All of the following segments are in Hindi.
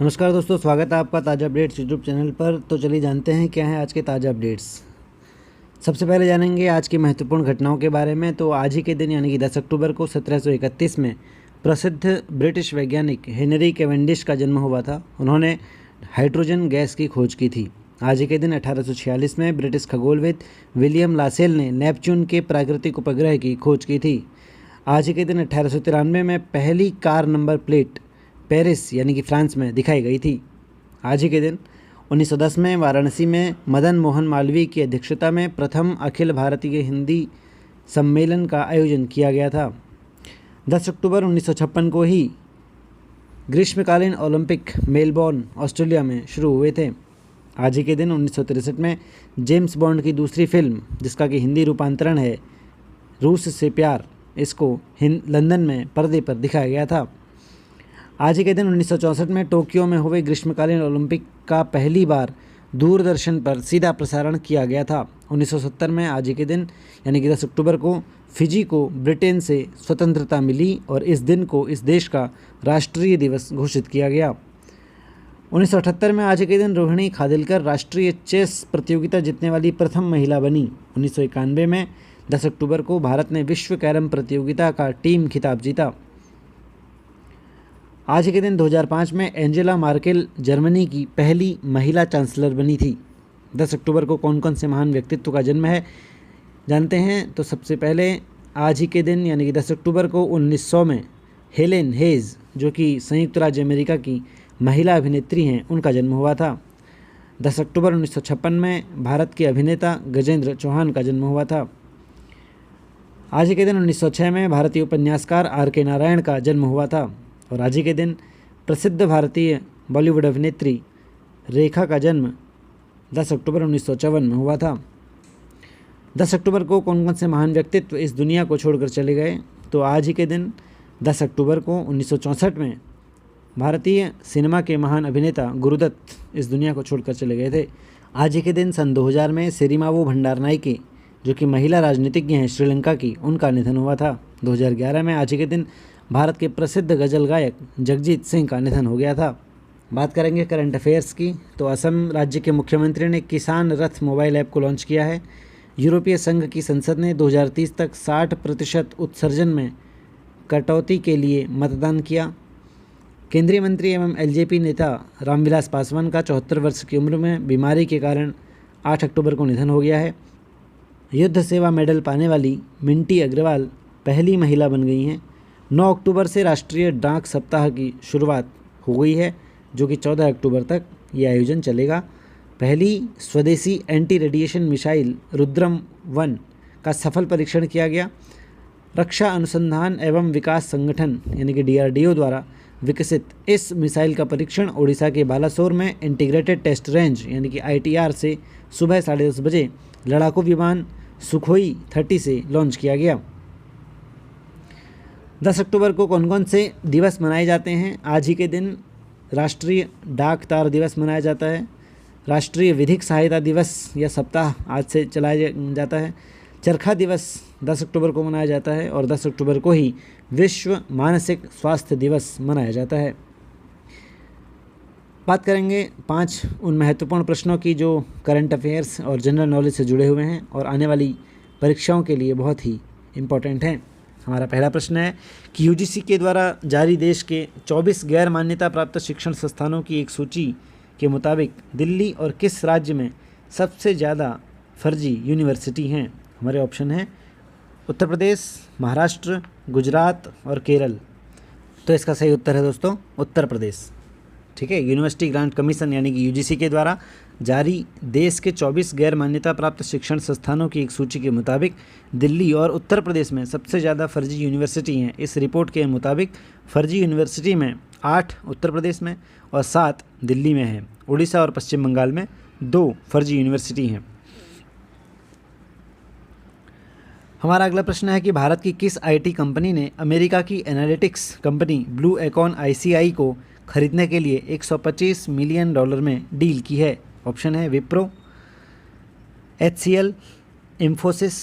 नमस्कार दोस्तों, स्वागत है आपका ताज़ा अपडेट्स यूट्यूब चैनल पर। तो चलिए जानते हैं क्या है आज के ताज़ा अपडेट्स। सबसे पहले जानेंगे आज की महत्वपूर्ण घटनाओं के बारे में। तो आज ही के दिन यानी कि 10 अक्टूबर को 1731 में प्रसिद्ध ब्रिटिश वैज्ञानिक हेनरी कैवेंडिश का जन्म हुआ था। उन्होंने हाइड्रोजन गैस की खोज की थी। आज ही के दिन 1846 में ब्रिटिश खगोलविद विलियम लासेल ने नेपच्यून के प्राकृतिक उपग्रह की खोज की थी। आज ही के दिन 1893 में पहली कार नंबर प्लेट पेरिस यानी कि फ्रांस में दिखाई गई थी। आज ही के दिन 1910 में वाराणसी में मदन मोहन मालवीय की अध्यक्षता में प्रथम अखिल भारतीय हिंदी सम्मेलन का आयोजन किया गया था। 10 अक्टूबर 1956 को ही ग्रीष्मकालीन ओलंपिक मेलबोर्न ऑस्ट्रेलिया में शुरू हुए थे। आज ही के दिन 1963 में जेम्स बॉन्ड की दूसरी फिल्म, जिसका कि हिंदी रूपांतरण है रूस से प्यार, इसको लंदन में पर्दे पर दिखाया गया था। आज ही के दिन 1964 में टोक्यो में हुए ग्रीष्मकालीन ओलंपिक का पहली बार दूरदर्शन पर सीधा प्रसारण किया गया था। 1970 में आज ही के दिन यानी कि 10 अक्टूबर को फिजी को ब्रिटेन से स्वतंत्रता मिली और इस दिन को इस देश का राष्ट्रीय दिवस घोषित किया गया। 1978 में आज के दिन रोहिणी खादिलकर राष्ट्रीय चेस प्रतियोगिता जीतने वाली प्रथम महिला बनी। 1991 में 10 अक्टूबर को भारत ने विश्व कैरम प्रतियोगिता का टीम खिताब जीता। आज के दिन 2005 में एंजेला मार्केल जर्मनी की पहली महिला चांसलर बनी थी। 10 अक्टूबर को कौन कौन से महान व्यक्तित्व का जन्म है जानते हैं। तो सबसे पहले आज ही के दिन यानी कि 10 अक्टूबर को 1900 में हेलेन हेज, जो कि संयुक्त राज्य अमेरिका की महिला अभिनेत्री हैं, उनका जन्म हुआ था। 10 अक्टूबर 1956 में भारत के अभिनेता गजेंद्र चौहान का जन्म हुआ था। आज ही के दिन 1906 में भारतीय उपन्यासकार R.K. नारायण का जन्म हुआ था। और आज ही के दिन प्रसिद्ध भारतीय बॉलीवुड अभिनेत्री रेखा का जन्म 10 अक्टूबर 1954 में हुआ था। 10 अक्टूबर को कौन कौन से महान व्यक्तित्व इस दुनिया को छोड़कर चले गए। तो आज ही के दिन 10 अक्टूबर को 1964 में भारतीय सिनेमा के महान अभिनेता गुरुदत्त इस दुनिया को छोड़कर चले गए थे। आज ही के दिन सन 2000 में सिरिमावो भंडारनायके, जो कि महिला राजनीतिज्ञ हैं श्रीलंका की, उनका निधन हुआ था। 2011 में आज ही के दिन भारत के प्रसिद्ध गज़ल गायक जगजीत सिंह का निधन हो गया था। बात करेंगे करंट अफेयर्स की। तो असम राज्य के मुख्यमंत्री ने किसान रथ मोबाइल ऐप को लॉन्च किया है। यूरोपीय संघ की संसद ने 2030 तक 60% उत्सर्जन में कटौती के लिए मतदान किया। केंद्रीय मंत्री एवं एलजेपी नेता रामविलास पासवान का 74 वर्ष की उम्र में बीमारी के कारण 8 अक्टूबर को निधन हो गया है। युद्ध सेवा मेडल पाने वाली मिंटी अग्रवाल पहली महिला बन गई हैं। 9 अक्टूबर से राष्ट्रीय डाक सप्ताह की शुरुआत हो गई है, जो कि 14 अक्टूबर तक ये आयोजन चलेगा। पहली स्वदेशी एंटी रेडिएशन मिसाइल रुद्रम-1 का सफल परीक्षण किया गया। रक्षा अनुसंधान एवं विकास संगठन यानी कि DRDO द्वारा विकसित इस मिसाइल का परीक्षण ओडिशा के बालासोर में इंटीग्रेटेड टेस्ट रेंज यानी कि ITR से सुबह 10:30 बजे लड़ाकू विमान सुखोई 30 से लॉन्च किया गया। 10 अक्टूबर को कौन कौन से दिवस मनाए जाते हैं। आज ही के दिन राष्ट्रीय डाक तार दिवस मनाया जाता है। राष्ट्रीय विधिक सहायता दिवस या सप्ताह आज से चलाया जाता है। चरखा दिवस 10 अक्टूबर को मनाया जाता है और 10 अक्टूबर को ही विश्व मानसिक स्वास्थ्य दिवस मनाया जाता है। बात करेंगे 5 उन महत्वपूर्ण प्रश्नों की जो करंट अफेयर्स और जनरल नॉलेज से जुड़े हुए हैं और आने वाली परीक्षाओं के लिए बहुत ही इम्पोर्टेंट हैं। हमारा पहला प्रश्न है कि UGC के द्वारा जारी देश के 24 गैर मान्यता प्राप्त शिक्षण संस्थानों की एक सूची के मुताबिक दिल्ली और किस राज्य में सबसे ज़्यादा फर्जी यूनिवर्सिटी हैं। हमारे ऑप्शन हैं उत्तर प्रदेश, महाराष्ट्र, गुजरात और केरल। तो इसका सही उत्तर है दोस्तों उत्तर प्रदेश। ठीक है, यूनिवर्सिटी ग्रांट कमीशन यानी कि UGC के द्वारा जारी देश के 24 गैर मान्यता प्राप्त शिक्षण संस्थानों की एक सूची के मुताबिक दिल्ली और उत्तर प्रदेश में सबसे ज़्यादा फर्जी यूनिवर्सिटी हैं। इस रिपोर्ट के मुताबिक फर्जी यूनिवर्सिटी में 8 उत्तर प्रदेश में और 7 दिल्ली में है। उड़ीसा और पश्चिम बंगाल में 2 फर्जी यूनिवर्सिटी हैं। हमारा अगला प्रश्न है कि भारत की किस IT कंपनी ने अमेरिका की एनालिटिक्स कंपनी ब्लू एकॉन ICI को खरीदने के लिए $125 मिलियन में डील की है। ऑप्शन है विप्रो, HCL, इन्फोसिस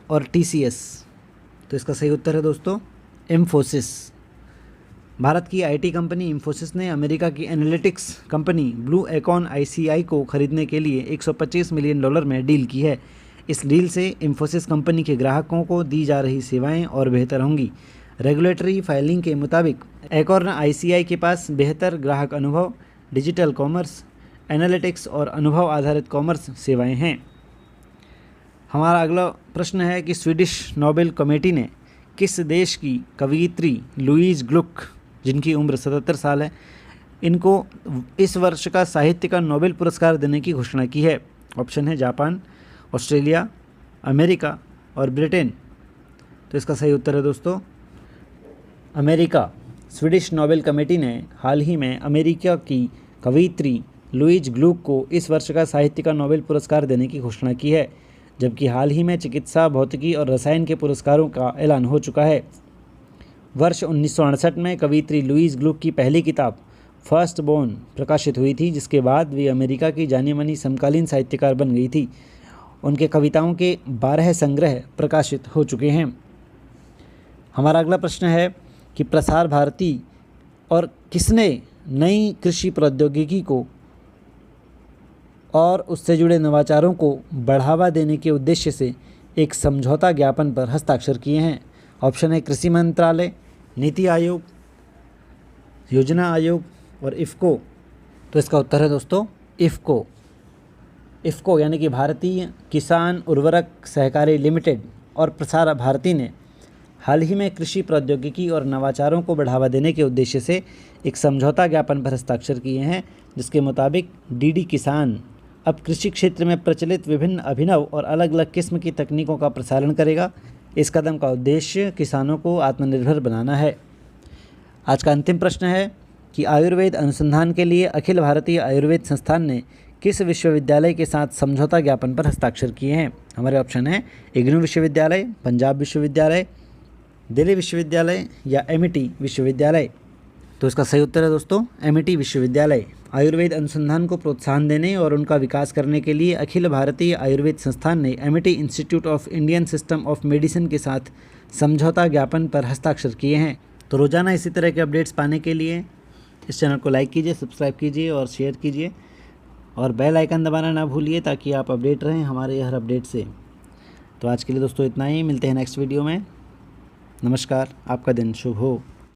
और TCS। तो इसका सही उत्तर है दोस्तों इन्फोसिस। भारत की आईटी कंपनी इंफोसिस ने अमेरिका की एनालिटिक्स कंपनी ब्लू एकॉन आईसीआई को खरीदने के लिए $125 मिलियन में डील की है। इस डील से इंफोसिस कंपनी के ग्राहकों को दी जा रही सेवाएं और बेहतर होंगी। रेगुलेटरी फाइलिंग के मुताबिक एकॉर्न आईसीआई के पास बेहतर ग्राहक अनुभव, डिजिटल कॉमर्स, एनालिटिक्स और अनुभव आधारित कॉमर्स सेवाएं हैं। हमारा अगला प्रश्न है कि स्वीडिश नोबेल कमेटी ने किस देश की कवयित्री लुईज ग्लुक, जिनकी उम्र 77 साल है, इनको इस वर्ष का साहित्य का नोबेल पुरस्कार देने की घोषणा की है। ऑप्शन है जापान, ऑस्ट्रेलिया, अमेरिका और ब्रिटेन। तो इसका सही उत्तर है दोस्तों अमेरिका। स्वीडिश नोबेल कमेटी ने हाल ही में अमेरिका की कवयित्री लुईज ग्लुक को इस वर्ष का साहित्य का नोबेल पुरस्कार देने की घोषणा की है, जबकि हाल ही में चिकित्सा, भौतिकी और रसायन के पुरस्कारों का ऐलान हो चुका है। वर्ष 1968 में कवयित्री लुईज ग्लुक की पहली किताब फर्स्ट बोर्न प्रकाशित हुई थी, जिसके बाद वे अमेरिका की जानी मानी समकालीन साहित्यकार बन गई थी। उनके कविताओं के 12 संग्रह प्रकाशित हो चुके हैं। हमारा अगला प्रश्न है कि प्रसार भारती और किसने नई कृषि प्रौद्योगिकी को और उससे जुड़े नवाचारों को बढ़ावा देने के उद्देश्य से एक समझौता ज्ञापन पर हस्ताक्षर किए हैं। ऑप्शन है कृषि मंत्रालय, नीति आयोग, योजना आयोग और इफ़को। तो इसका उत्तर है दोस्तों इफ़को। इफ़को यानी कि भारतीय किसान उर्वरक सहकारी लिमिटेड और प्रसार भारती ने हाल ही में कृषि प्रौद्योगिकी और नवाचारों को बढ़ावा देने के उद्देश्य से एक समझौता ज्ञापन पर हस्ताक्षर किए हैं, जिसके मुताबिक डीडी किसान अब कृषि क्षेत्र में प्रचलित विभिन्न अभिनव और अलग अलग किस्म की तकनीकों का प्रसारण करेगा। इस कदम का उद्देश्य किसानों को आत्मनिर्भर बनाना है। आज का अंतिम प्रश्न है कि आयुर्वेद अनुसंधान के लिए अखिल भारतीय आयुर्वेद संस्थान ने किस विश्वविद्यालय के साथ समझौता ज्ञापन पर हस्ताक्षर किए हैं। हमारे ऑप्शन है इग्नू विश्वविद्यालय, पंजाब विश्वविद्यालय, दिल्ली विश्वविद्यालय या एमिटी विश्वविद्यालय। तो इसका सही उत्तर है दोस्तों एमिटी विश्वविद्यालय। आयुर्वेद अनुसंधान को प्रोत्साहन देने और उनका विकास करने के लिए अखिल भारतीय आयुर्वेद संस्थान ने Amity institute of Indian system of medicine के साथ समझौता ज्ञापन पर हस्ताक्षर किए हैं। तो रोज़ाना इसी तरह के अपडेट्स पाने के लिए इस चैनल को लाइक कीजिए, सब्सक्राइब कीजिए और शेयर कीजिए और बेल आइकन दबाना ना भूलिए ताकि आप अपडेट रहें हमारे हर अपडेट से। तो आज के लिए दोस्तों इतना ही, मिलते हैं नेक्स्ट वीडियो में। नमस्कार, आपका दिन शुभ हो।